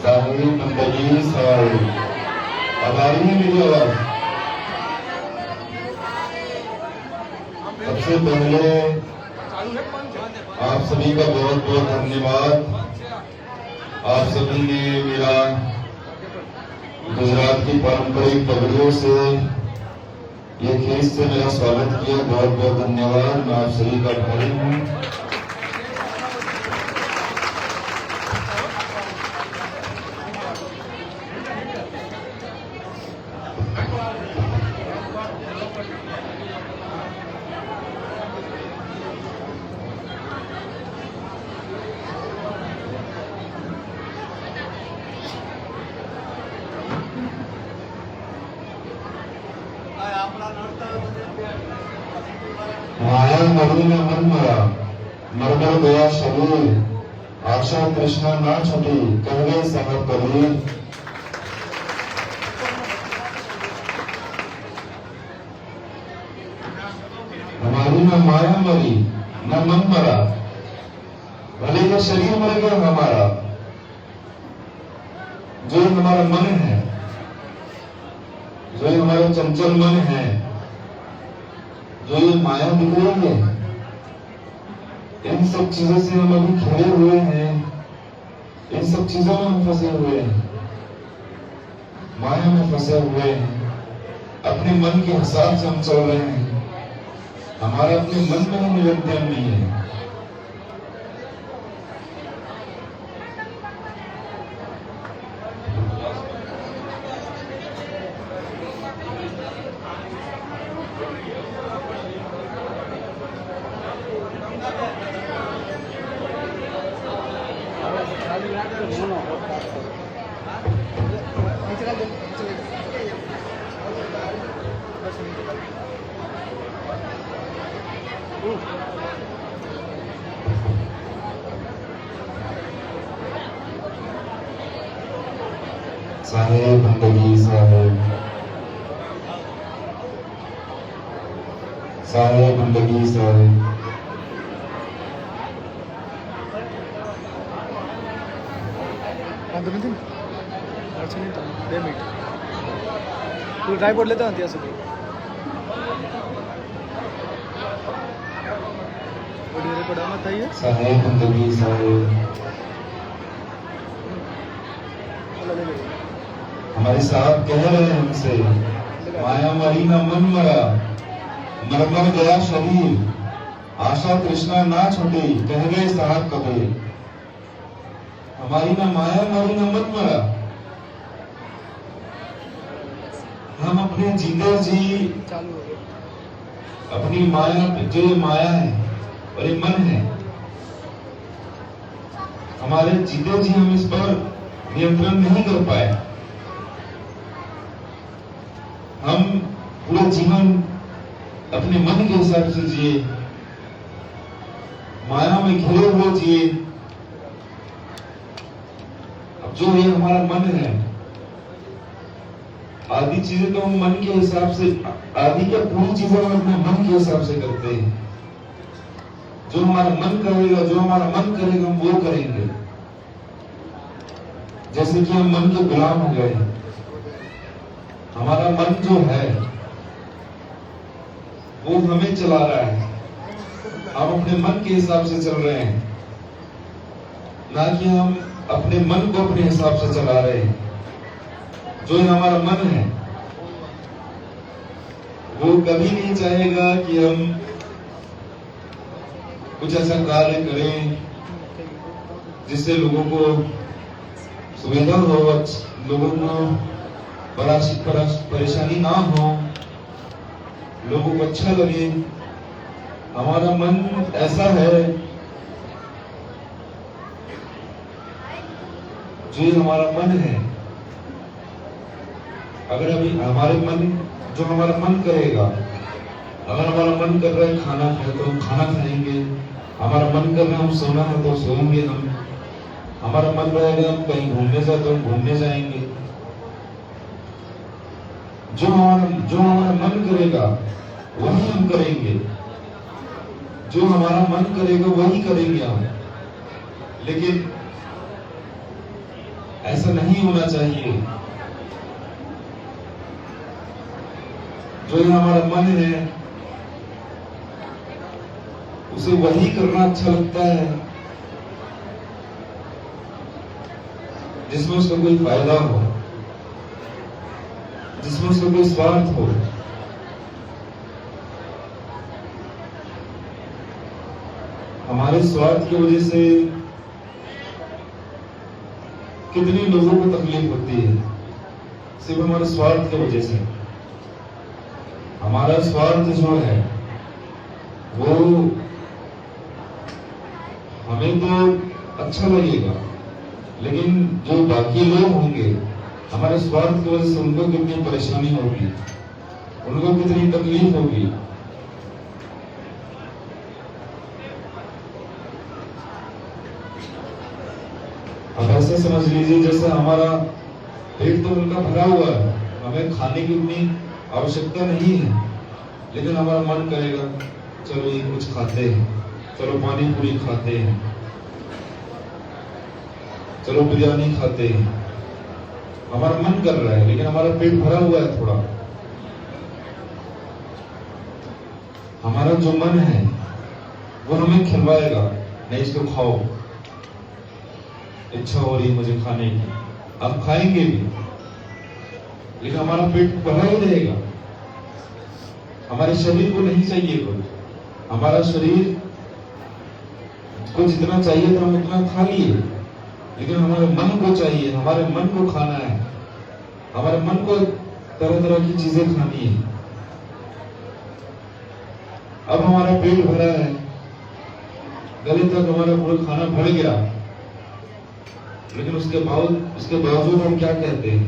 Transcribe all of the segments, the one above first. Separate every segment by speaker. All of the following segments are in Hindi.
Speaker 1: साहिब बंदगी साहिब। अब आ रही है मेरी आवाज? सबसे पहले आप सभी का बहुत बहुत धन्यवाद। आप सभी ने मेरा गुजरात की पारंपरिक पगड़ियों से ये खेत से मेरा स्वागत किया। बहुत बहुत धन्यवाद। मैं आप सभी का आभारी हूँ। माया मरी में मन मरा, मरमर गया शरीर, आशा कृष्णा ना छुटी, कह गए साहब कबीर। हमारी न माया मरी न मन मरा, भले ये शरीर मर गया हमारा, जो हमारा मन है, जो हमारा चंचल मन है, जो ये माया दिख रही है, इन सब चीजों से हम अभी घिरे हुए हैं। इन सब चीजों में हम फंसे हुए हैं, माया में फंसे हुए हैं। अपने मन के हिसाब से हम चल रहे हैं। हमारा अपने मन में ही नियंत्रण नहीं है। साहेब बंदगी साहेब, साहेब बंदगी साहेब।
Speaker 2: तू ड्राय पडले तर म्हणते असं वगैरे पडा मत आहे
Speaker 1: साहेब बंदगी साहेब। हमारे साहब कह रहे हैं हमसे, माया मरी न मन मरा, मर गया शरीर, आशा कृष्णा ना छूटी, कह गए साहब कबीर। हमारी न माया मरी न मन मरा। हम अपने जीते जी अपनी माया, जो ये माया है और ये मन है, हमारे जीते जी हम इस पर नियंत्रण नहीं कर पाए। हम पूरा जीवन अपने मन के हिसाब से जिए, माया में घिरे हुए जिए। अब जो ये हमारा मन है, आधी चीजें तो हम मन के हिसाब से, आधी क्या पूरी चीजें हम अपने मन के हिसाब से करते हैं। जो हमारा मन करेगा, जो हमारा मन करेगा, हम वो करेंगे। जैसे कि हम मन के गुलाम हो गए। हमारा मन जो है वो हमें चला रहा है। हम अपने मन के हिसाब से चल रहे हैं, ना कि हम अपने मन को अपने हिसाब से चला रहे हैं। जो हमारा मन है वो कभी नहीं चाहेगा कि हम कुछ ऐसा कार्य करें जिससे लोगों को सुविधा हो, लोगों को परेशानी ना हो, लोगों को अच्छा लगे। हमारा मन ऐसा है, जो हमारा मन है, अगर अभी हमारे मन, जो हमारा मन करेगा, अगर हमारा मन कर रहा है खाना खाए तो हम खाना खाएंगे। हमारा मन कर रहा है हम सोना है तो सोएंगे। हम, हमारा मन रहेगा हम कहीं घूमने जाए तो हम घूमने जाएंगे। जो हमारा मन करेगा वही हम करेंगे। जो हमारा मन करेगा वही करेंगे हम। लेकिन ऐसा नहीं होना चाहिए। जो हमारा मन है उसे वही करना अच्छा लगता है जिसमें उसका कोई फायदा हो, जिसमें उसका कोई स्वार्थ हो। हमारे स्वार्थ की वजह से कितने लोगों को तकलीफ होती है, सिर्फ हमारे स्वार्थ की वजह से। हमारा स्वार्थ जो है वो हमें तो अच्छा लगेगा, लेकिन जो बाकी लोग होंगे हमारे स्वार्थ की वजह से उनको कितनी परेशानी होगी, उनको कितनी तकलीफ होगी। अब ऐसा समझ लीजिए जैसे हमारा पेट तो उनका भरा हुआ है, हमें खाने की उतनी आवश्यकता नहीं है, लेकिन हमारा मन करेगा चलो ये कुछ खाते हैं, चलो पानी पूरी खाते हैं, चलो बिरयानी खाते हैं। हमारा मन कर रहा है लेकिन हमारा पेट भरा हुआ है थोड़ा। हमारा जो मन है वो हमें खिलवाएगा, नहीं इसको खाओ, इच्छा हो रही है मुझे खाने की, आप खाएंगे भी, लेकिन हमारा पेट भरा ही रहेगा। हमारे शरीर को नहीं चाहिए कुछ, हमारा शरीर को जितना चाहिए था हम उतना खा लिए, लेकिन हमारे मन को चाहिए, हमारे मन को खाना है, हमारे मन को तरह तरह की चीजें खानी है। अब हमारा पेट भरा है, गले तक हमारा पूरा खाना भर गया, लेकिन उसके बावजूद हम क्या कहते हैं,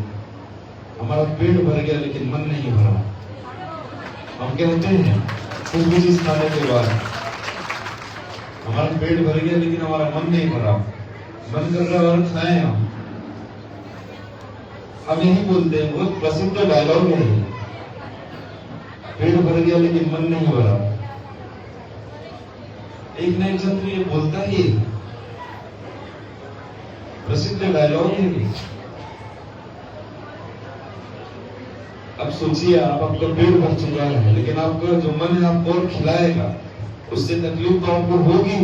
Speaker 1: हमारा पेट भर गया लेकिन मन नहीं भरा। हम कहते हैं कुछ भी चीज खाने के बाद हमारा पेट भर गया लेकिन हमारा मन नहीं भरा, मन कर रहा है और खाएं हम यही बोलते हैं, बहुत प्रसिद्ध डायलॉग है, पेट भर गया लेकिन मन नहीं भरा। एक न एक जन तो ये बोलता ही, प्रसिद्ध डायलॉग है। अब सोचिए आपका पेट भर चुका है, लेकिन आपका जो मन है आपको और खिलाएगा, उससे तकलीफ तो आपको होगी।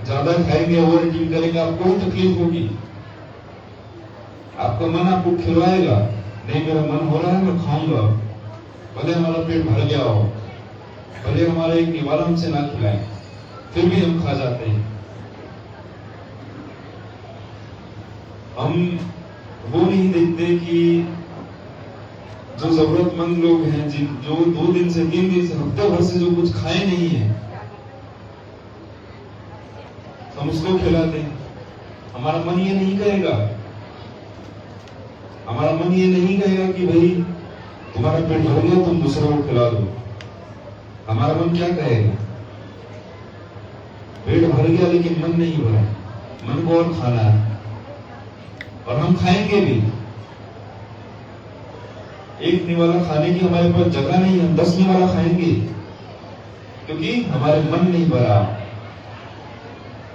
Speaker 1: ज्यादा खाएंगे, ओवर ईटिंग करेंगे, आपको भी तकलीफ होगी। आपका मन आपको खिलवाएगा, नहीं मेरा मन हो रहा है मैं खाऊंगा, भले हमारा पेट भर गया हो, भले हमारा एक निवाला हमसे ना खिलाए, फिर भी हम खा जाते हैं। हम वो नहीं देखते कि जो जरूरतमंद लोग हैं, जो 2 दिन से 3 दिन से हफ्ते भर से जो कुछ खाए नहीं है, हम उसको खिलाते हैं। हमारा मन ये नहीं कहेगा, हमारा मन ये नहीं कहेगा कि भाई तुम्हारा पेट भर गया तुम दूसरों को खिला दो। हमारा मन क्या कहेगा, पेट भर गया लेकिन मन नहीं भरा, मन को और खाना है, और हम खाएंगे भी। एक निवाला खाने की हमारे पास जगह नहीं, हम 10 निवाला खाएंगे, क्योंकि हमारे मन नहीं भरा,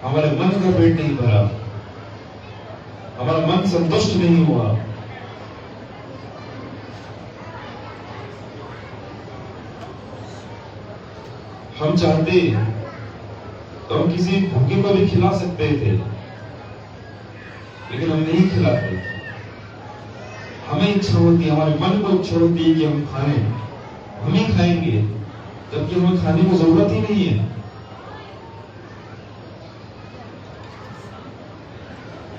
Speaker 1: हमारे मन का पेट नहीं भरा, हमारा मन संतुष्ट नहीं हुआ। हम चाहते तो हम किसी भूखे को भी खिला सकते थे, लेकिन हम नहीं खिलाते। हमें इच्छा होती है, हमारे मन को इच्छा होती है कि हम खाएं, हम ही खाएंगे, जबकि हमें खाने की जरूरत ही नहीं है।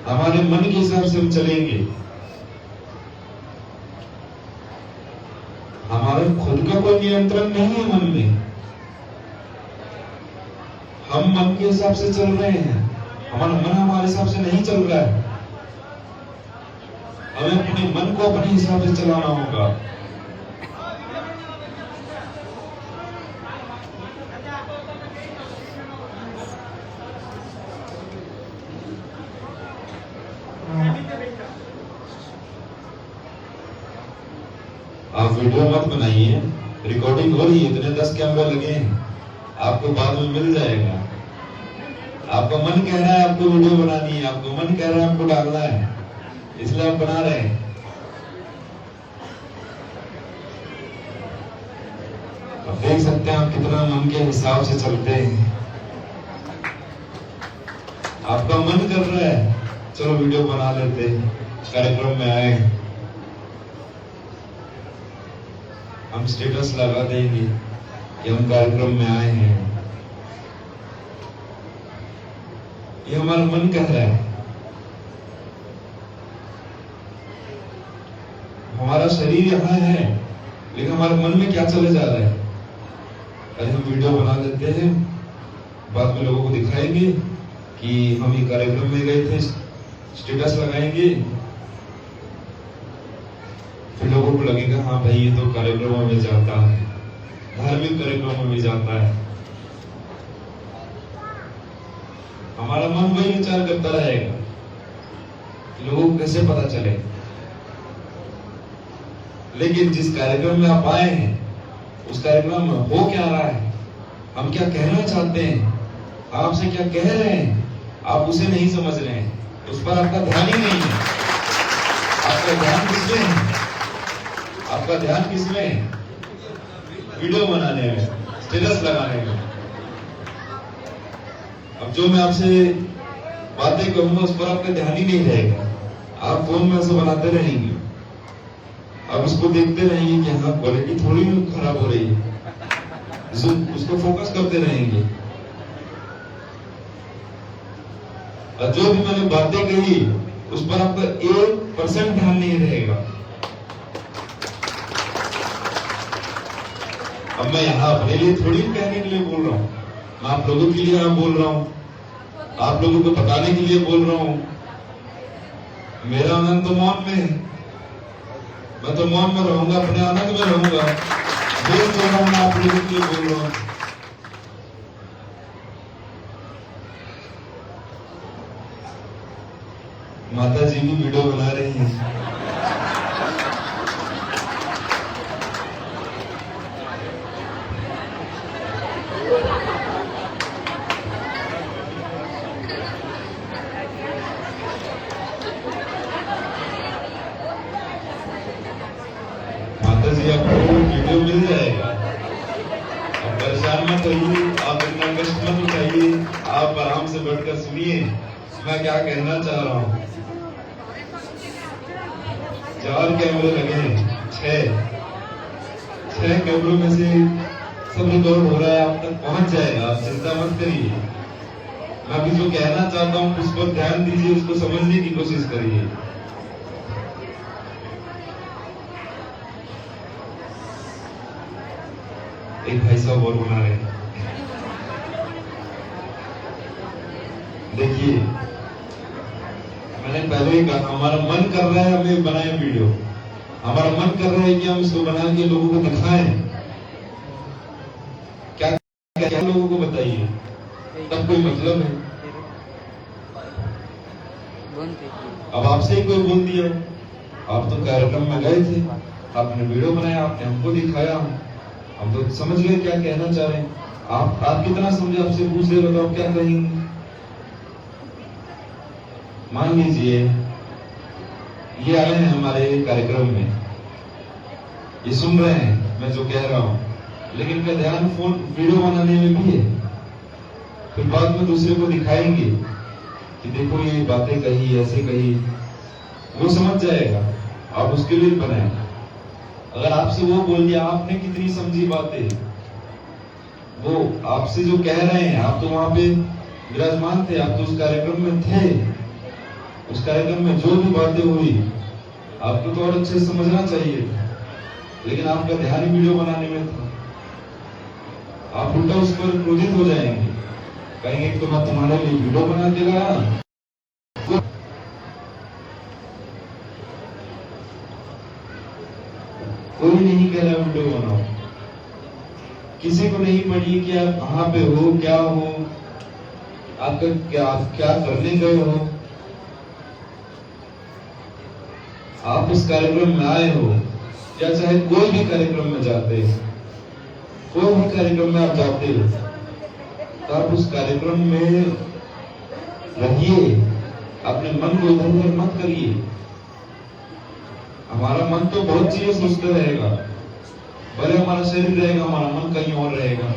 Speaker 1: हमारे मन के हिसाब से हम चलेंगे, हमारे खुद का कोई नियंत्रण नहीं है मन में, हम मन के हिसाब से चल रहे हैं, हमारा मन हमारे हिसाब से नहीं चल रहा है। हमें अपने मन को अपने हिसाब से चलाना होगा। आप वीडियो मत बनाइए, रिकॉर्डिंग हो रही है, इतने 10 कैमरा लगे हैं, आपको बाद में मिल जाएगा। आपका मन कह रहा है आपको वीडियो बनानी है, आपको मन कह रहा है आपको डालना है, इसलिए आप बना रहे हैं। आप देख सकते हैं आप कितना मन के हिसाब से चलते हैं। आपका मन कर रहा है चलो वीडियो बना लेते हैं, कार्यक्रम में आए, हम स्टेटस लगा देंगे कि हम कार्यक्रम में आए हैं। ये हमारा मन कह रहा है। हमारा शरीर यहाँ है लेकिन हमारे मन में क्या चले जा रहा है? अरे हम वीडियो बना लेते हैं, बाद में लोगों को दिखाएंगे कि हम ये कार्यक्रम में गए थे, स्टेटस लगाएंगे, फिर लोगों को लगेगा हाँ भाई ये तो कार्यक्रमों में जाता है, धार्मिक कार्यक्रमों में जाता है। हमारा मन वही विचार करता रहेगा कि लोगों को कैसे पता चले। लेकिन जिस कार्यक्रम में आप आए हैं उस कार्यक्रम में हो क्या रहा है, हम क्या कहना चाहते हैं, आपसे क्या कह रहे हैं, आप उसे नहीं समझ रहे हैं, उस पर आपका ध्यान ही नहीं है। आपका ध्यान किसमें है? आपका ध्यान किसमें है? वीडियो बनाने में, स्टेटस लगाने में। अब जो मैं आपसे बातें करूंगा उस पर आपका ध्यान ही नहीं रहेगा, आप फोन में ऐसे बनाते रहेंगे, आप उसको देखते रहेंगे कि हाँ क्वालिटी थोड़ी खराब हो रही है, उसको फोकस करते रहेंगे। और जो भी मैंने बातें कही उस पर आपका 1% ध्यान नहीं रहेगा। अब मैं यहाँ अपने लिए थोड़ी कहने के लिए बोल रहा हूँ, मैं आप लोगों के लिए यहाँ बोल रहा हूँ, आप लोगों को बताने के लिए बोल रहा हूँ। मेरा आनंद तो मौन में है, मैं तो मौन में रहूंगा, अपने आनंद में रहूंगा, बोल तो रहा हूं, मैं आप लोगों के लिए बोल रहा हूं। माता जी भी वीडियो बना रही हैं। माता जी आपको वीडियो मिल जाएगा, आप परेशान मत होइए, आप इतना कष्ट मत उठाइए, आप आराम से बैठकर सुनिए मैं क्या कहना चाह रहा हूँ। 4 कैमरे लगे हैं, 6 कैमरों में से सब रिकॉर्ड हो रहा है, आप तक पहुंच जाएगा, आप चिंता मत करिए। मैं अभी जो कहना चाहता हूँ उस पर ध्यान दीजिए, उसको समझने की कोशिश करिए। एक भाई साहब और बना रहे हैं, देखिए मैंने पहले ही कहा हमारा मन कर रहा है हमें बनाए वीडियो, हमारा मन कर रहा है कि हम इसको बना के लोगों को दिखाएं। क्या क्या लोगों को बताइए, तब कोई मतलब है। अब आपसे ही कोई बोल दिया, आप तो कार्यक्रम में गए थे, आपने वीडियो बनाया, आपने हमको दिखाया, हम तो समझ गए क्या कहना चाह रहे हैं। आप कितना समझे, आपसे पूछ रहे हो तो आप क्या कहेंगे। मान लीजिए ये आए हैं हमारे कार्यक्रम में, ये सुन रहे हैं मैं जो कह रहा हूं, लेकिन इनका ध्यान फोन वीडियो बनाने में भी है। फिर बाद में दूसरे को दिखाएंगे कि देखो ये बातें कही, ऐसे कही, वो समझ जाएगा, आप उसके लिए बनाए। अगर आपसे वो बोल दिया आपने कितनी समझी बातें, वो आपसे जो कह रहे हैं, आप तो वहां पे विराजमान थे, आप तो उस कार्यक्रम में थे, उस कार्यक्रम में जो भी बातें हुई आपको तो और अच्छे से समझना चाहिए, लेकिन आपका ध्यान वीडियो बनाने में था। आप उल्टा उस पर क्रोधित हो जाएंगे, कहेंगे तो मैं तुम्हारे लिए वीडियो बना के लाया। कोई नहीं कह रहा वीडियो बनाओ, किसी को नहीं पड़ी कि आप कहां पे हो, क्या हो, आपका क्या करने गए हो। आप उस कार्यक्रम में आए हो, या चाहे कोई भी कार्यक्रम में जाते हो, कोई भी कार्यक्रम में आप जाते हो, तो आप उस कार्यक्रम में रहिए, अपने मन को इधर उधर मत करिए। हमारा मन तो बहुत चीजें सोचते रहेगा, भले हमारा शरीर रहेगा, हमारा मन कहीं और रहेगा।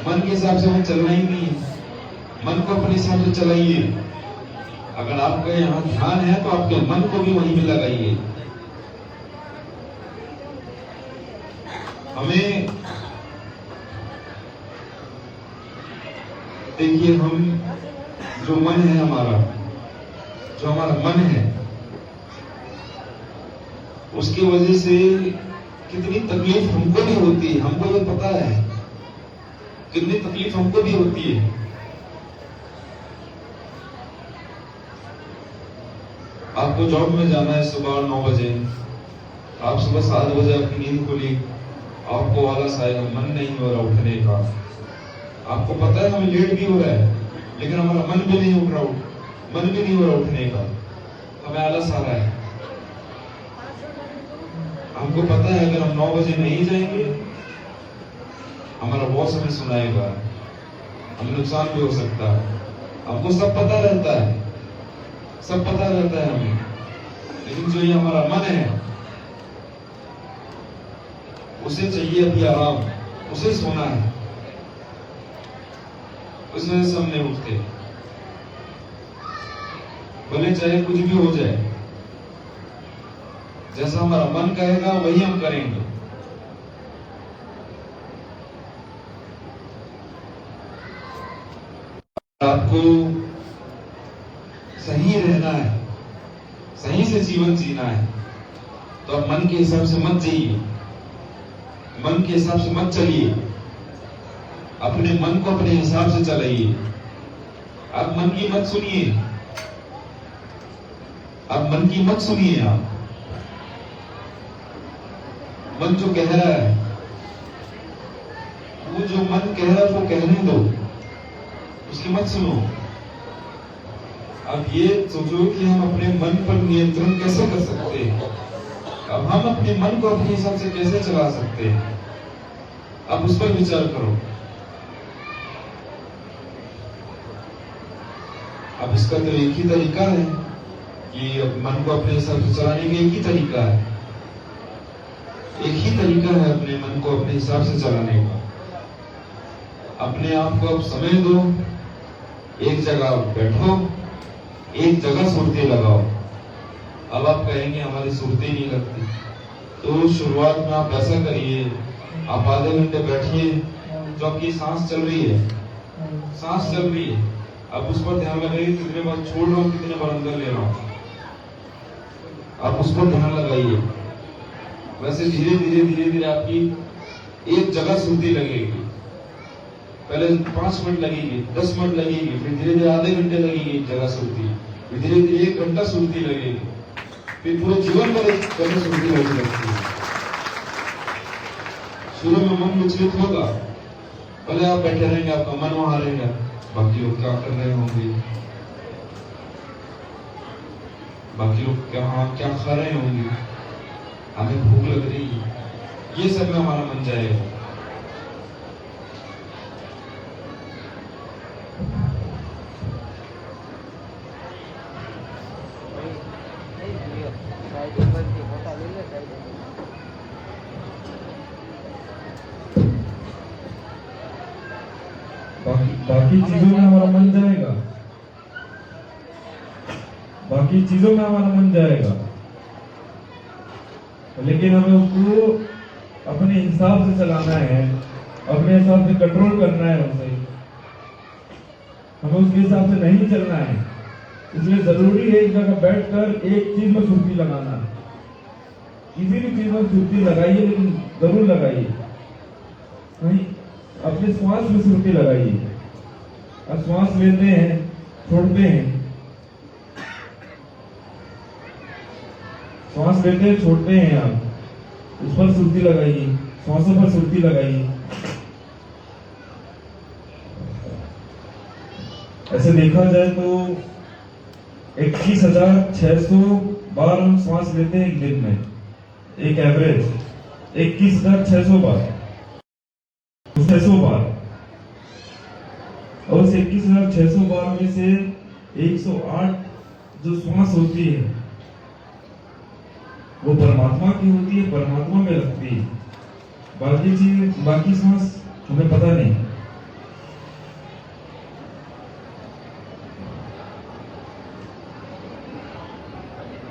Speaker 1: मन के हिसाब से हमें चलना ही नहीं है, मन को अपने हिसाब से चलाइए। अगर आपका यहाँ ध्यान है तो आपके मन को भी वहीं में लगाइए। हमें देखिए, हम जो मन है हमारा, जो हमारा मन है, उसकी वजह से कितनी तकलीफ हमको भी होती है, हमको ये पता है कितनी तकलीफ हमको भी होती है। आपको जॉब में जाना है सुबह 9 बजे, आप सुबह 7 बजे अपनी नींद खुली, आपको आलस आएगा, मन नहीं हो रहा उठने का। आपको पता है हमें लेट भी हो रहा है, लेकिन हमारा मन भी नहीं उठ रहा, मन भी नहीं हो रहा उठने का, हमें आलस आ रहा है। हमको पता है अगर हम 9 बजे नहीं जाएंगे, हमारा बॉस हमें सुनाएगा, हमें नुकसान भी हो सकता है। हमको सब पता रहता है, सब पता रहता है हमें, लेकिन जो ये हमारा मन है, उसे चाहिए अभी आराम, उसे सोना है, उस वजह से हम नहीं उठते, भले चाहे कुछ भी हो जाए। जैसा हमारा मन कहेगा वही हम करेंगे। आपको सही रहना है, सही से जीवन जीना है, तो आप मन के हिसाब से मत जिए, मन के हिसाब से मत चलिए, अपने मन को अपने हिसाब से चलाइए। आप मन की मत सुनिए, आप मन की मत सुनिए। आप मन जो कह रहा है, वो जो मन कह रहा है वो कहने दो, उसकी मत सुनो। अब ये सोचो कि हम अपने मन पर नियंत्रण कैसे कर सकते हैं, अब हम अपने मन को अपने हिसाब से कैसे चला सकते हैं, अब उस पर विचार करो। अब इसका तो एक ही तरीका है कि मन को अपने हिसाब से चलाने का एक ही तरीका है, एक ही तरीका है अपने मन को अपने हिसाब से चलाने का। अपने आप को अब समय दो, एक जगह बैठो, एक जगह सुरती लगाओ। अब आप कहेंगे हमारी सुरती नहीं लगती, तो शुरुआत में आप ऐसा करिए, आप आधे घंटे बैठिए, जो आपकी सांस चल रही है, सांस चल रही है, अब उस पर ध्यान लगाइए, कितने बार छोड़ रहा हूँ, कितने बार अंदर ले रहा हूँ, आप उस पर ध्यान लगाइए। वैसे धीरे धीरे धीरे धीरे आपकी एक जगह सुरती लगेगी। पहले 5 मिनट लगेगी, 10 मिनट लगेगी, फिर धीरे धीरे आधे घंटे लगेगी एक जगह सुरती, फिर धीरे धीरे 1 घंटा सुरती लगेगी, फिर पूरे जीवन भर एक जगह सुरती लगती है। शुरू में मन विचलित होगा, पहले आप बैठे रहेंगे, आपका मन वहां रहेगा, बाकी लोग क्या कर रहे होंगे, बाकी लोग क्या खा रहे होंगे, हमें भूख लग रही है, ये सब में हमारा मन जाएगा।
Speaker 3: बाकी चीजों में हमारा मन जाएगा, बाकी चीजों में हमारा मन जाएगा, लेकिन हमें उसको अपने हिसाब से चलाना है, अपने हिसाब से कंट्रोल करना है उसे, हमें उसके हिसाब से नहीं चलना है। इसलिए जरूरी है एक जगह बैठकर एक चीज में सुर्ती लगाना। किसी भी चीज में सुर्ती लगाइए, लेकिन जरूर लगाइए, नहीं अपने श्वास में सुर्ती लगाइए। अब श्वास लेते हैं, छोड़ते हैं, श्वास लेते हैं, छोड़ते हैं, आप उस पर सुर्ती लगाइए, श्वासों पर सुर्ती लगाइए। ऐसे देखा जाए तो 21,600 बार हम श्वास लेते हैं एक दिन में, एक एवरेज 21,600 बार, 600 बार। और उस 21,600 बार में से 108 जो श्वास होती है वो परमात्मा की होती है, परमात्मा में लगती है। बाकी चीज, बाकी श्वास हमें पता नहीं।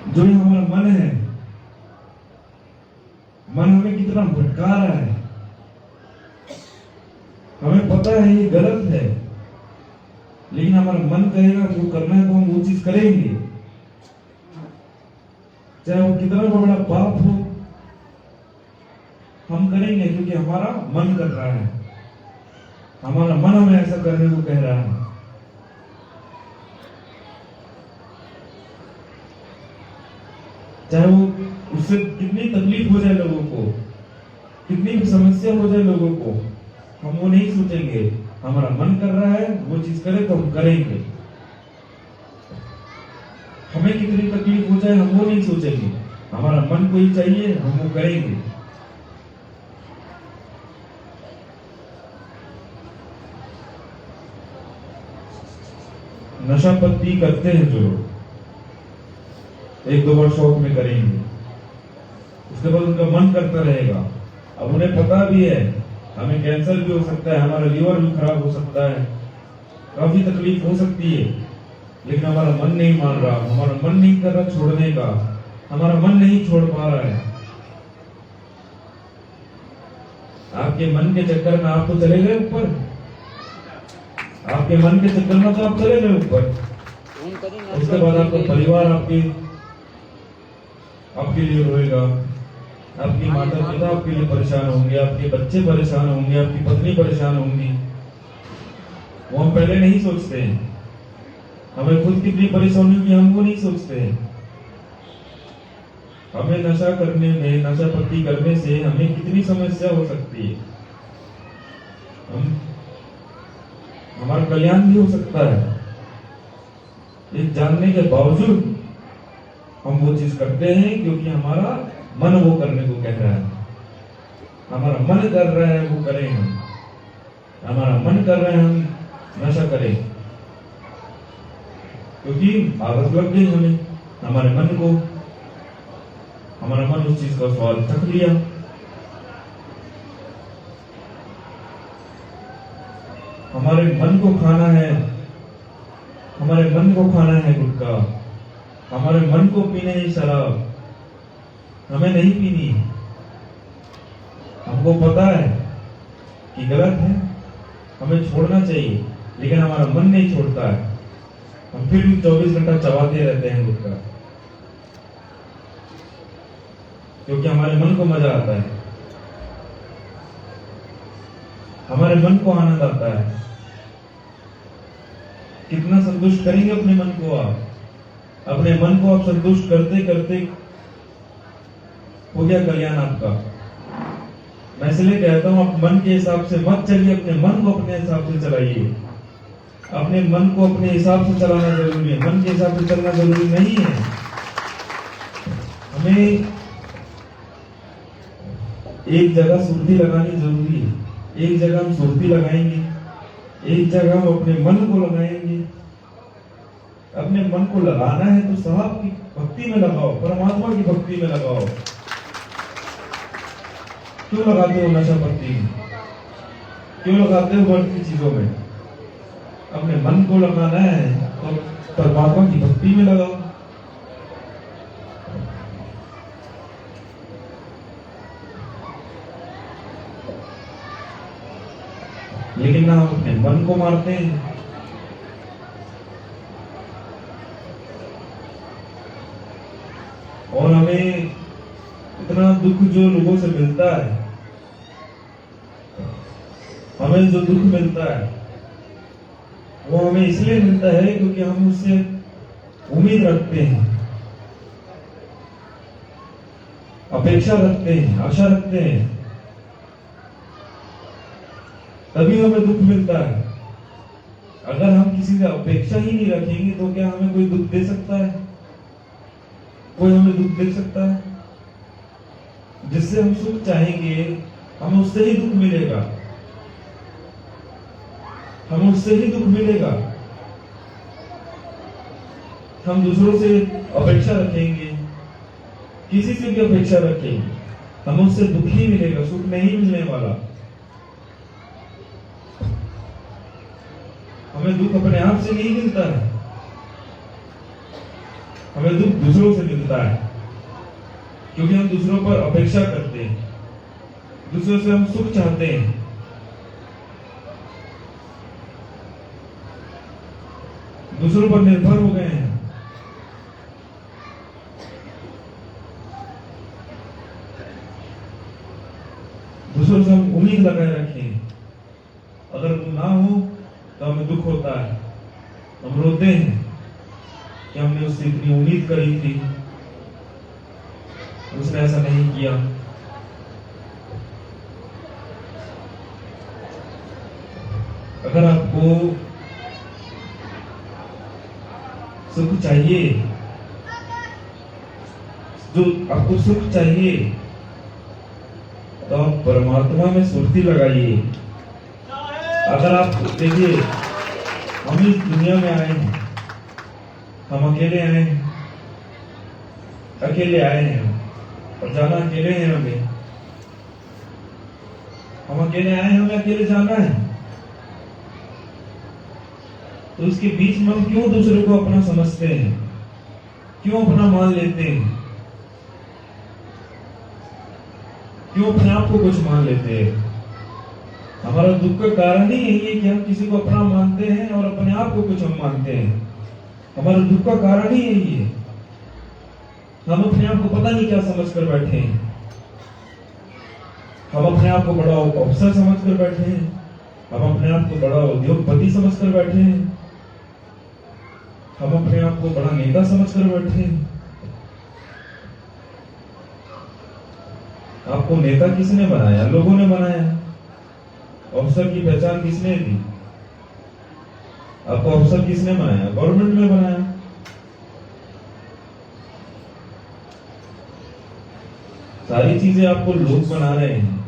Speaker 3: जो ये हमारा मन है, मन हमें कितना भटका रहा है, हमें पता है ये गलत है, लेकिन हमारा मन कहेगा जो करना है तो हम वो चीज करेंगे, चाहे वो कितना बड़ा पाप हो, हम करेंगे क्योंकि हमारा मन कर रहा है, हमारा मन हमें ऐसा करने को कह रहा है। चाहे वो उससे कितनी तकलीफ हो जाए लोगों को, कितनी भी समस्या हो जाए लोगों को, हम वो नहीं सोचेंगे। हमारा मन कर रहा है वो चीज करे तो हम करेंगे। हमें कितनी तकलीफ हो जाए हम वो नहीं सोचेंगे, हमारा मन को ही चाहिए, हम वो करेंगे। नशा पत्ती करते हैं जो लोग, एक दो बार शौक में करेंगे, उसके बाद उनका मन करता रहेगा। अब उन्हें पता भी है हमें कैंसर भी हो सकता है, हमारा लीवर भी खराब हो सकता है, काफी तकलीफ हो सकती है, लेकिन हमारा मन नहीं मान रहा, हमारा मन नहीं कर रहा छोड़ने का, हमारा मन नहीं छोड़ पा रहा है। आपके मन के चक्कर में आप तो चले गए ऊपर, आपके मन के चक्कर में तो आप चले गए ऊपर। उसके बाद आपका परिवार आपके लिए रोएगा, आपके माता पिता आपके लिए परेशान होंगे, आपके बच्चे परेशान होंगे, आपकी पत्नी परेशान होंगी। वो हम पहले नहीं सोचते हैं, हमें खुद कितनी परेशानी होगी हम वो नहीं सोचते हैं। हमें नशा करने में, नशा पत्ती करने से हमें कितनी समस्या हो सकती है, हमारा कल्याण भी हो सकता है। ये जानने के बावजूद हम वो चीज करते हैं क्योंकि हमारा मन वो करने को कह रहा है, हमारा मन कर रहा है वो करें हम, हमारा मन कर रहा है हम नशा करें, क्योंकि आदत लग गई हमें, हमारे मन को, हमारा मन उस चीज का स्वाद चख लिया। हमारे मन को खाना है, हमारे मन को खाना है गुटखा, हमारे मन को पीने ही शराब, हमें नहीं पीनी। हमको पता है कि गलत है, हमें छोड़ना चाहिए, लेकिन हमारा मन नहीं छोड़ता है, हम फिर भी 24 घंटा चबाते रहते हैं गुटखा, क्योंकि हमारे मन को मजा आता है, हमारे मन को आनंद आता है। कितना संतुष्ट करेंगे अपने मन को आप? अपने मन को आप संतुष्ट करते करते हो गया कल्याण आपका। मैं इसलिए कहता हूं आप मन के हिसाब से मत चलिए, अपने मन को अपने हिसाब से चलाइए। अपने मन को अपने हिसाब से चलाना जरूरी है, मन के हिसाब से चलना जरूरी नहीं है। हमें एक जगह सुर्ती लगानी जरूरी है, एक जगह हम सुर्ती लगाएंगे, एक जगह हम अपने मन को लगाएंगे। अपने मन को लगाना है तो साहब की भक्ति में लगाओ, परमात्मा की भक्ति में लगाओ। क्यों लगाते हो नशा पत्ती में, क्यों लगाते हो बढ़ती चीजों में? अपने मन को लगाना है तो परमात्मा की भक्ति में लगाओ। लेकिन ना हम अपने मन को मारते हैं। और हमें इतना दुख जो लोगों से मिलता है, हमें जो दुख मिलता है वो हमें इसलिए मिलता है क्योंकि हम उससे उम्मीद रखते हैं, अपेक्षा रखते हैं, आशा रखते हैं, तभी हमें दुख मिलता है। अगर हम किसी से अपेक्षा ही नहीं रखेंगे तो क्या हमें कोई दुख दे सकता है? कोई हमें दुख दे सकता है? जिससे हम सुख चाहेंगे हमें उससे ही दुख मिलेगा। हमें उससे ही दुख मिलेगा। हम दूसरों से अपेक्षा रखेंगे, किसी से भी अपेक्षा रखेंगे, हमें उससे दुख ही मिलेगा, सुख नहीं मिलने वाला। हमें दुख अपने आप से नहीं मिलता है, हमें दुख दूसरों से मिलता है, क्योंकि हम दूसरों पर अपेक्षा करते हैं, दूसरों से हम सुख चाहते हैं। दूसरों पर निर्भर हो गए हैं। दूसरों से हम उम्मीद लगाए रखे हैं, अगर वो ना हो तो हमें दुख होता है, हम रोते हैं कि हमने उससे इतनी उम्मीद करी थी, उसने ऐसा नहीं किया। अगर आपको सुख चाहिए, जो आपको सुख चाहिए, तो आप परमात्मा में सुर्ती लगाइए। अगर आप देखिए, हम इस दुनिया में आए हैं, हम अकेले आए हैं, अकेले आए हैं और जाना अकेले हैं। हम अकेले आए हैं, हमें अकेले जाना है। तो उसके बीच में हम क्यों दूसरे को अपना समझते हैं, क्यों अपना मान लेते हैं, क्यों अपने आप को कुछ मान लेते हैं? हमारा दुख का कारण ही यही है कि हम किसी को अपना मानते हैं और अपने आप को कुछ हम मानते हैं। हमारा दुख का कारण ही यही है। हम अपने आप को पता नहीं क्या समझ कर बैठे हैं। हम अपने आप को बड़ा अफसर समझ कर बैठे हैं, हम अपने आप को बड़ा उद्योगपति समझ कर बैठे हैं, हम अपने आप को बड़ा नेता समझ कर बैठे हैं। आपको नेता किसने बनाया? लोगों ने बनाया। अफसर की पहचान किसने दी? आपको अफसर किसने बनाया? गवर्नमेंट ने बनाया। सारी चीजें आपको लोग बना रहे हैं।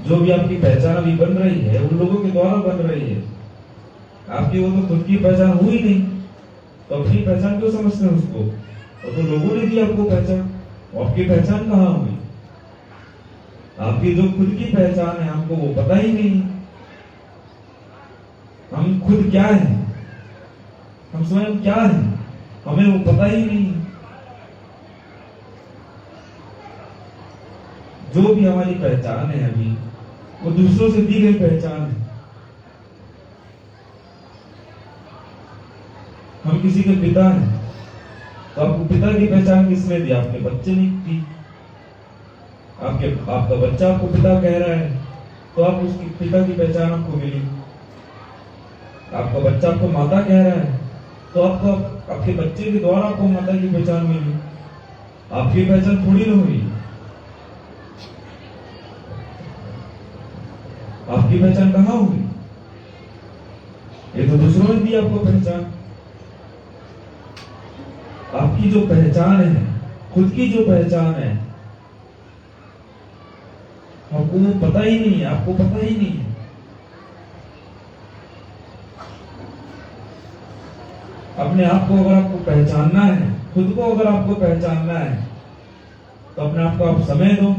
Speaker 3: जो भी आपकी पहचान अभी बन रही है, उन लोगों के द्वारा बन रही है। आपकी वो तो खुद की पहचान हुई नहीं, तो अपनी पहचान क्यों समझते हैं उसको? और तो लोगों ने दी आपको पहचान, आपकी पहचान कहाँ हुई? आपकी जो खुद की पहचान है, हमको वो पता ही नहीं। हम खुद क्या हैं, हम स्वयं क्या हैं, हमें वो पता ही नहीं। जो भी हमारी पहचान है अभी, वो दूसरों से दी गई पहचान है। हम किसी के पिता हैं, तो आपको पिता की पहचान किसने दी? आपके बच्चे ने दी। आपका बच्चा आपको पिता कह रहा है, तो आप उसकी पिता की पहचान आपको मिली। आपका बच्चा आपको माता कह रहा है, तो आपको आपके बच्चे के द्वारा आपको माता की पहचान मिली। आपकी पहचान थोड़ी ना हुई। आपकी पहचान कहाँ हुई? ये तो दूसरों ने दी आपको पहचान। आपकी जो पहचान है, खुद की जो पहचान है, आपको वो पता ही नहीं है, आपको पता ही नहीं है। अपने आप को अगर आपको पहचानना है, खुद को अगर आपको पहचानना है, तो अपने आप को आप समय दो।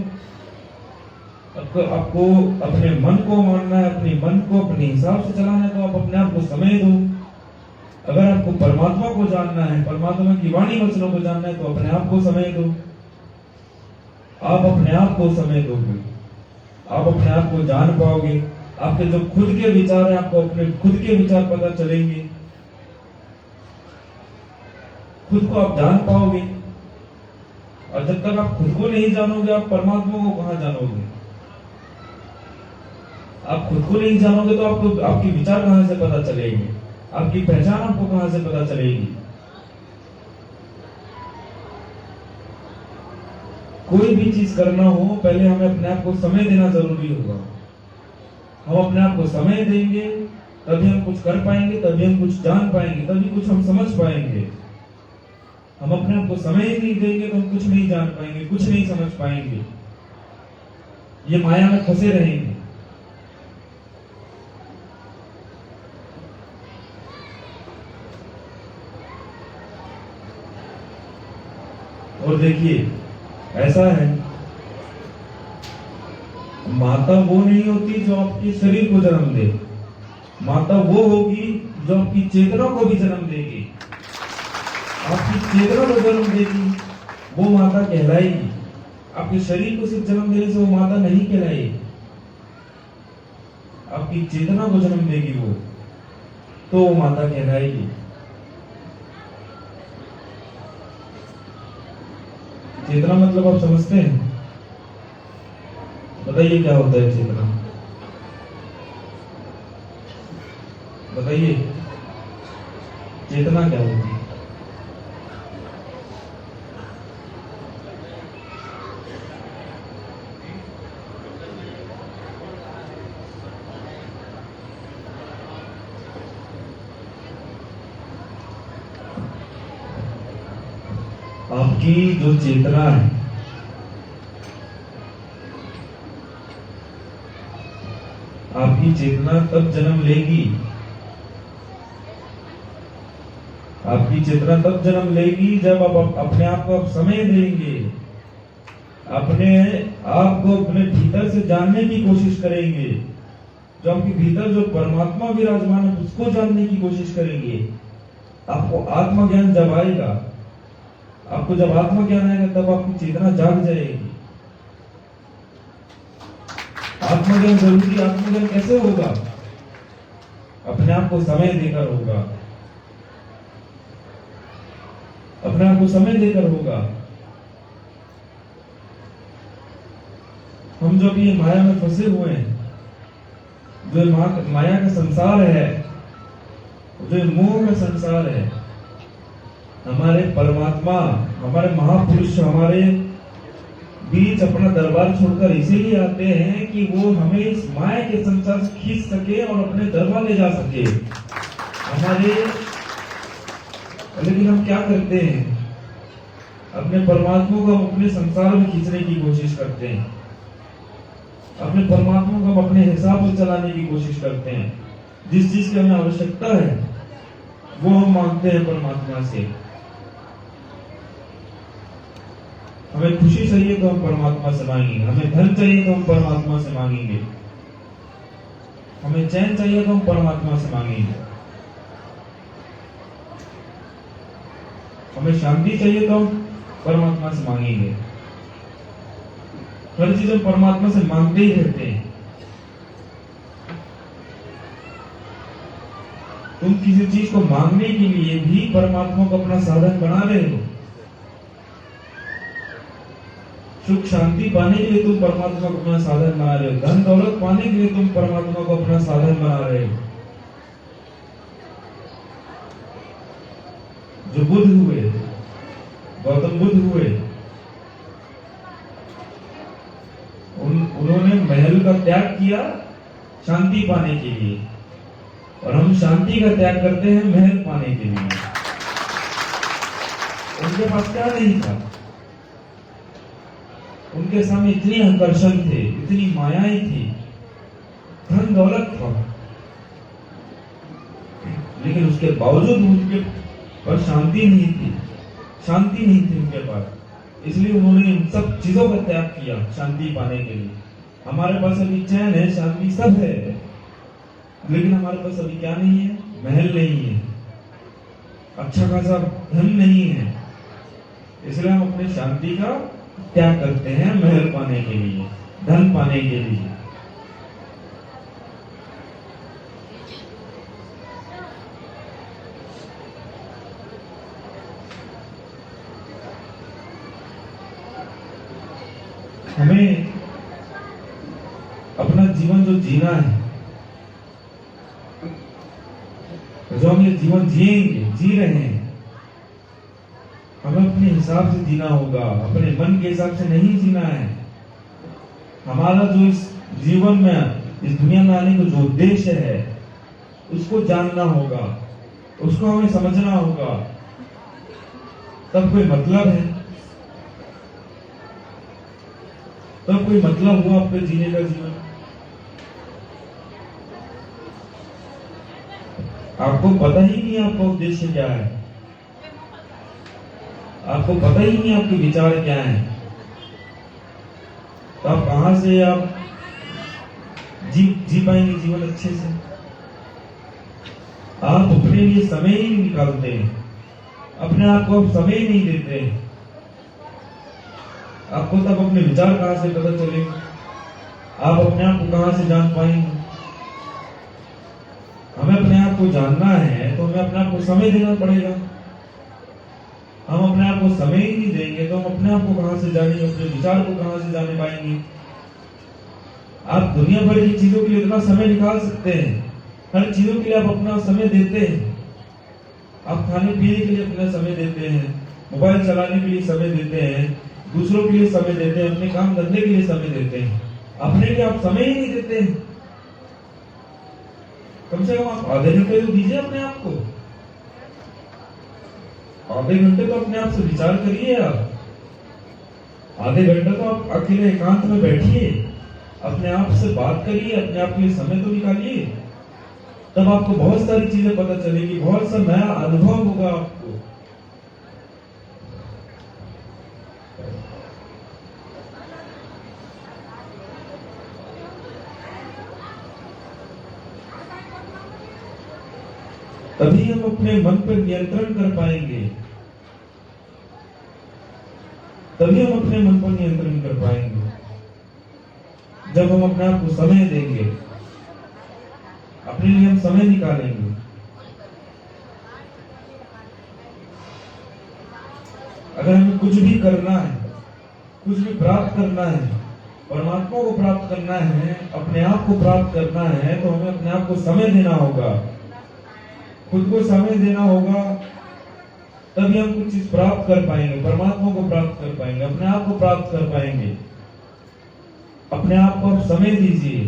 Speaker 3: आपको अपने मन को मानना है, अपने मन को अपने हिसाब से चलाना है, तो आप अपने आप को समय दो। अगर आपको परमात्मा को जानना है, परमात्मा की वाणी वचनों को जानना है, तो अपने आप को समय दो। आप अपने आप को समय दोगे, आप अपने आप को जान पाओगे। आपके जो खुद के विचार है, आपको अपने खुद के विचार पता चलेंगे, खुद को आप जान पाओगे। और जब तक आप खुद को नहीं जानोगे, आप परमात्मा को कहां जानोगे? आप खुद को नहीं जानोगे तो आपको आपके विचार कहां से पता चलेंगे? आपकी पहचान आपको कहां से पता चलेगी? कोई भी चीज करना हो, पहले हमें अपने आप को समय देना जरूरी होगा। हम अपने आप को समय देंगे, तभी हम कुछ कर पाएंगे, तभी हम कुछ जान पाएंगे, तभी कुछ हम समझ पाएंगे। हम अपने आप को समय ही नहीं देंगे तो हम कुछ नहीं जान पाएंगे, कुछ नहीं समझ पाएंगे। ये माया में फंसे रहेंगे। और देखिए ऐसा है, माता वो नहीं होती जो आपके शरीर को जन्म दे, माता वो होगी जो आपकी चेतना को भी जन्म देगी। आपकी चेतना को जन्म देगी वो माता कहलाएगी। आपके शरीर को सिर्फ जन्म देने से वो माता नहीं कहलाएगी। आपकी चेतना को जन्म देगी वो, तो वो माता कहलाएगी। चेतना मतलब आप समझते हैं? बताइए क्या होता है चेतना? बताइए चेतना क्या होती है? आपकी जो चेतना है, आपकी चेतना तब जन्म लेगी, आपकी चेतना तब जन्म लेगी जब आप अपने आप को समय देंगे, अपने आप को अपने भीतर से जानने की कोशिश करेंगे। जो आपके भीतर जो परमात्मा विराजमान है उसको जानने की कोशिश करेंगे। आपको आत्मज्ञान जब आएगा, आपको जब आत्मज्ञान आएगा तब आपकी चेतना जाग जाएगी। आत्मज्ञान जरूरी। आत्मज्ञान कैसे होगा? अपने आप को समय देकर होगा, अपने आप को समय देकर होगा। हम जो भी माया में फंसे हुए हैं, जो माया का संसार है, जो मोह का संसार है, हमारे परमात्मा, हमारे महापुरुष हमारे बीच अपना दरबार छोड़कर इसीलिए आते हैं कि वो हमें इस माया के संसार से खींच सके और अपने दरबार ले जा सके हमारे। लेकिन हम क्या करते हैं? अपने परमात्मा को हम अपने संसार में खींचने की कोशिश करते हैं, अपने परमात्मा को हम अपने हिसाब से चलाने की कोशिश करते हैं। जिस चीज की हमें आवश्यकता है वो हम मांगते हैं परमात्मा से। हमें खुशी चाहिए तो हम परमात्मा से मांगेंगे, हमें धन चाहिए तो हम परमात्मा से मांगेंगे, हमें चैन चाहिए तो हम परमात्मा से मांगेंगे, हमें शांति चाहिए तो हम परमात्मा से मांगेंगे। हर चीज हम परमात्मा से मांगते ही रहते हैं। तुम किसी चीज को मांगने के लिए भी परमात्मा को अपना साधन बना रहे हो। सुख शांति पाने के लिए तुम परमात्मा को अपना साधन बना रहे हो, धन दौलत पाने के लिए तुम परमात्मा को अपना साधन बना रहे हो। जो बुद्ध हुए, गौतम बुद्ध हुए, उन्होंने महल का त्याग किया शांति पाने के लिए, और हम शांति का त्याग करते हैं महल पाने के लिए। उनके पास क्या नहीं था? उनके सामने इतनी आकर्षण थे, इतनी मायाएं थी, धन दौलत था, लेकिन उसके बावजूद उनके पर शांति नहीं थी, शांति नहीं थी उनके पास। इसलिए उन्होंने इन सब चीजों का त्याग किया शांति पाने के लिए। हमारे पास अभी चैन है, शांति सब है, लेकिन हमारे पास अभी क्या नहीं है? महल नहीं है, अच्छा खासा धन नहीं है। इसलिए हम अपने शांति का त्याग करते हैं महल पाने के लिए, धन पाने के लिए। हमें अपना जीवन जो जीना है, जो हम ये जीवन जिएंगे, जी रहे हैं, हमें अपने हिसाब से जीना होगा, अपने मन के हिसाब से नहीं जीना है। हमारा जो इस जीवन में, इस दुनिया में आने का जो उद्देश्य है, उसको जानना होगा, उसको हमें समझना होगा, तब कोई मतलब है, तब कोई मतलब हुआ आपके जीने का जीवन। आपको पता ही नहीं आपका उद्देश्य क्या है, आपको पता ही नहीं आपके विचार क्या हैं, तो आप कहां से आप जी पाएंगे जीवन अच्छे से। आप अपने लिए समय ही नहीं निकालते हैं, अपने आप को आप समय ही नहीं देते हैं, आपको तब अपने विचार कहां से पता चलेंगे, आप अपने आप को कहां से जान पाएंगे। हमें अपने आप को जानना है तो हमें अपने आप को समय देना पड़ेगा। हम अपने आप को समय ही नहीं देंगे तो हम अपने आप को कहां से जानेंगे, अपने विचार को कहां से जाने पाएंगे। आप दुनिया भर की चीजों के लिए इतना समय निकाल सकते हैं, हर चीजों के लिए आप अपना समय देते हैं। आप खाने पीने के लिए अपना समय देते हैं, मोबाइल चलाने के लिए समय देते हैं, दूसरों के लिए समय देते हैं, अपने काम धंधे के लिए समय देते हैं, अपने लिए आप समय ही नहीं देते हैं। कम से कम आप आधे घंटे तो दीजिए अपने आप को, आधे घंटे तो अपने आप से विचार करिए। आप आधे घंटे तो आप अकेले एकांत में बैठिए, अपने आप से बात करिए, अपने आप के लिए समय तो निकालिए, तब आपको बहुत सारी चीजें पता चलेगी, बहुत सा नया अनुभव होगा आपको। तभी हम अपने मन पर नियंत्रण कर पाएंगे, तभी हम अपने मन पर नियंत्रण कर पाएंगे जब हम अपने आप को समय देंगे, अपने लिए हम समय निकालेंगे। अगर हमें कुछ भी करना है, कुछ भी प्राप्त करना है, परमात्मा को प्राप्त करना है, अपने आप को प्राप्त करना है, तो हमें अपने आप को समय देना होगा, खुद को समय देना होगा, तभी हम कुछ चीज प्राप्त कर पाएंगे, परमात्मा को प्राप्त कर पाएंगे, अपने आप को प्राप्त कर पाएंगे। अपने आप को आप समय दीजिए,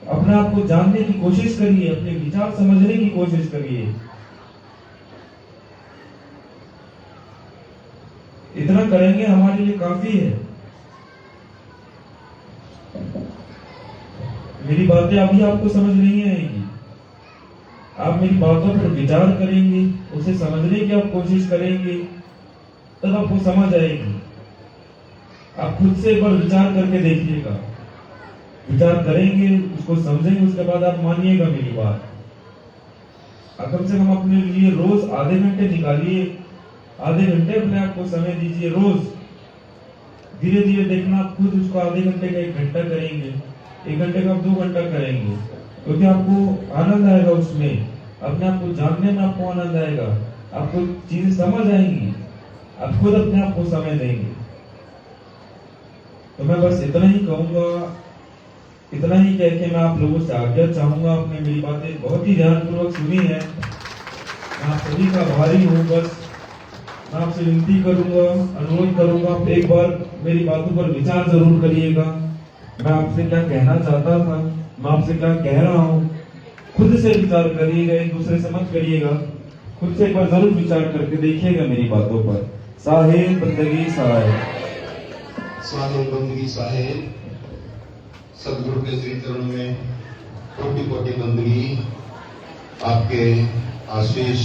Speaker 3: अपने आप को जानने की कोशिश करिए, अपने विचार समझने की कोशिश करिए। इतना करेंगे हमारे लिए काफी है। मेरी बातें अभी आपको समझ नहीं आएगी, आप मेरी बातों पर विचार करेंगे, उसे समझने की आप कोशिश करेंगे, तब आपको समझ आएगी। आप खुद से एक बार विचार करके देखिएगा, विचार करेंगे, उसको समझेंगे, उसके बाद आप मानिएगा मेरी बात। कम से कम अपने लिए रोज आधे घंटे निकालिए, आधे घंटे अपने आप को समय दीजिए रोज। धीरे धीरे देखना आप खुद उसको आधे घंटे का 1 घंटा करेंगे, 1 घंटे का आप 2 घंटा करेंगे, क्योंकि आपको आनंद आएगा उसमें, अपने आप को जानने में आपको आनंद आएगा, आपको चीजें समझ आएंगी, आप खुद अपने आप को समय देंगे। तो मैं बस इतना ही कहूंगा, इतना ही कह के मैं आप लोगों से आज्ञा चाहूंगा। आपने मेरी बातें बहुत ही ध्यानपूर्वक सुनी है, मैं आप सभी का आभारी हूँ। बस मैं आपसे विनती करूंगा, अनुरोध करूंगा, आप एक बार मेरी बातों पर विचार जरूर करिएगा। मैं आपसे क्या कहना चाहता था, मैं आपसे क्या कह रहा हूँ, खुद से विचार करिएगा, एक दूसरे से मत करिएगा। खुद से एक बार जरूर विचार करके देखिएगा मेरी बातों पर। साहेब बंदगी साहेब,
Speaker 1: साहेब बंदगी साहेब। सदगुरु के श्री चरणों में कोटि कोटि बंदगी। आपके आशीष